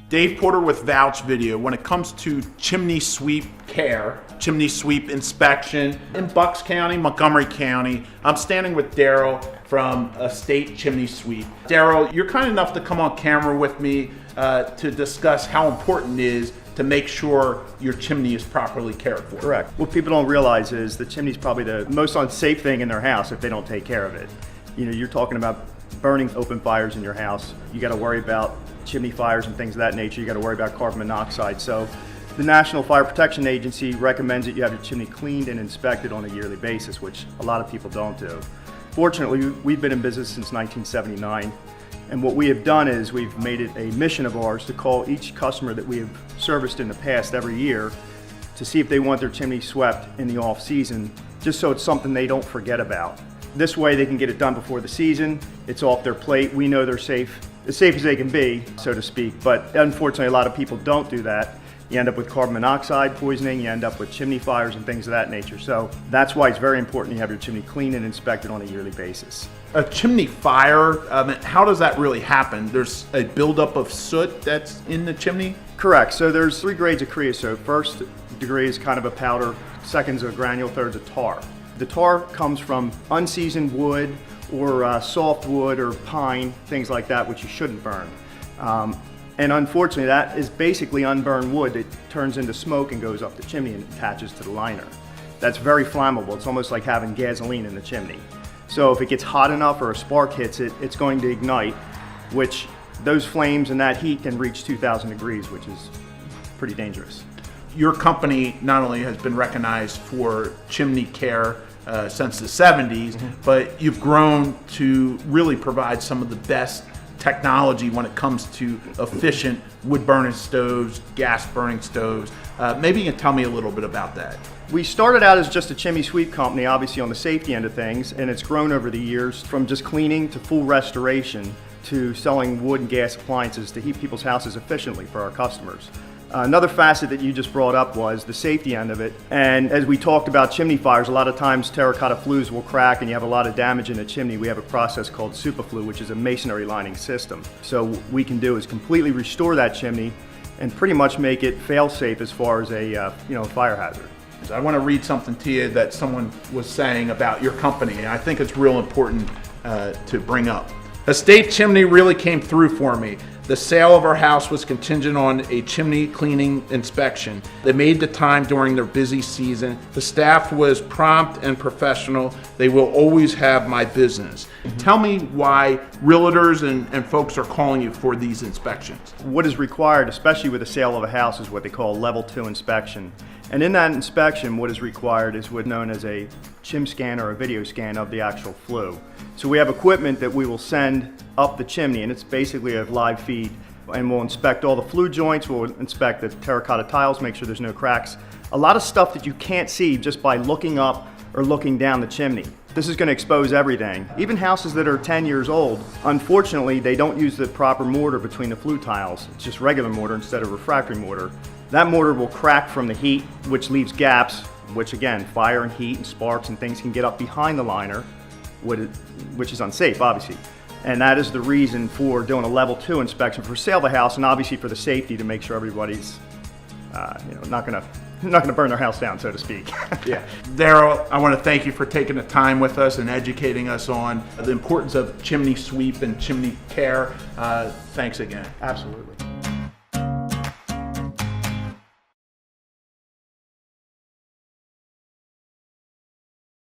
Dave Porter with Vouch Video. When it comes to chimney sweep care, chimney sweep inspection in Bucks County, Montgomery County, I'm standing with Daryl from Estate Chimney Sweep. Daryl, you're kind enough to come on camera with me to discuss how important it is to make sure your chimney is properly cared for. Correct. What people don't realize is the chimney is probably the most unsafe thing in their house if they don't take care of it. You know, you're talking about burning open fires in your house. You got to worry about chimney fires and things of that nature. You got to worry about carbon monoxide. So the National Fire Protection Agency recommends that you have your chimney cleaned and inspected on a yearly basis, which a lot of people don't do. Fortunately, we've been in business since 1979. And what we have done is we've made it a mission of ours to call each customer that we have serviced in the past every year to see if they want their chimney swept in the off season, just so it's something they don't forget about. This way they can get it done before the season. It's off their plate. We know they're safe, as safe as they can be, so to speak. But unfortunately, a lot of people don't do that. You end up with carbon monoxide poisoning, you end up with chimney fires and things of that nature. So that's why it's very important you have your chimney cleaned and inspected on a yearly basis. A chimney fire, how does that really happen? There's a buildup of soot that's in the chimney? Correct. So there's 3 grades of creosote. First degree is kind of a powder, second's a granule, third's a tar. The tar comes from unseasoned wood or soft wood or pine, things like that, which you shouldn't burn. And unfortunately, that is basically unburned wood that turns into smoke and goes up the chimney and attaches to the liner. That's very flammable. It's almost like having gasoline in the chimney. So if it gets hot enough or a spark hits it, it's going to ignite, which those flames and that heat can reach 2,000 degrees, which is pretty dangerous. Your company not only has been recognized for chimney care since the 70s, but you've grown to really provide some of the best technology when it comes to efficient wood burning stoves, gas burning stoves. Maybe you can tell me a little bit about that. We started out as just a chimney sweep company, obviously on the safety end of things, and it's grown over the years from just cleaning to full restoration to selling wood and gas appliances to heat people's houses efficiently for our customers. Another facet that you just brought up was the safety end of it. And as we talked about chimney fires, a lot of times terracotta flues will crack and you have a lot of damage in the chimney. We have a process called superflu, which is a masonry lining system. So what we can do is completely restore that chimney and pretty much make it fail-safe as far as a fire hazard. I want to read something to you that someone was saying about your company, and I think it's real important to bring up. Estate Chimney really came through for me. The sale of our house was contingent on a chimney cleaning inspection. They made the time during their busy season. The staff was prompt and professional. They will always have my business. Tell me why realtors and folks are calling you for these inspections. What is required, especially with the sale of a house, is what they call a level 2 inspection. And in that inspection, what is required is what's known as a chim scan or a video scan of the actual flue. So we have equipment that we will send up the chimney, and it's basically a live feed, and we'll inspect all the flue joints, we'll inspect the terracotta tiles, make sure there's no cracks. A lot of stuff that you can't see just by looking up or looking down the chimney. This is going to expose everything. Even houses that are 10 years old, unfortunately, they don't use the proper mortar between the flue tiles. It's just regular mortar instead of refractory mortar. That mortar will crack from the heat, which leaves gaps, which again, fire and heat and sparks and things can get up behind the liner, which is unsafe, obviously. And that is the reason for doing a level 2 inspection for sale of the house, and obviously for the safety to make sure everybody's not going to burn their house down, so to speak. Yeah. Daryl, I want to thank you for taking the time with us and educating us on the importance of chimney sweep and chimney care. Thanks again. Absolutely.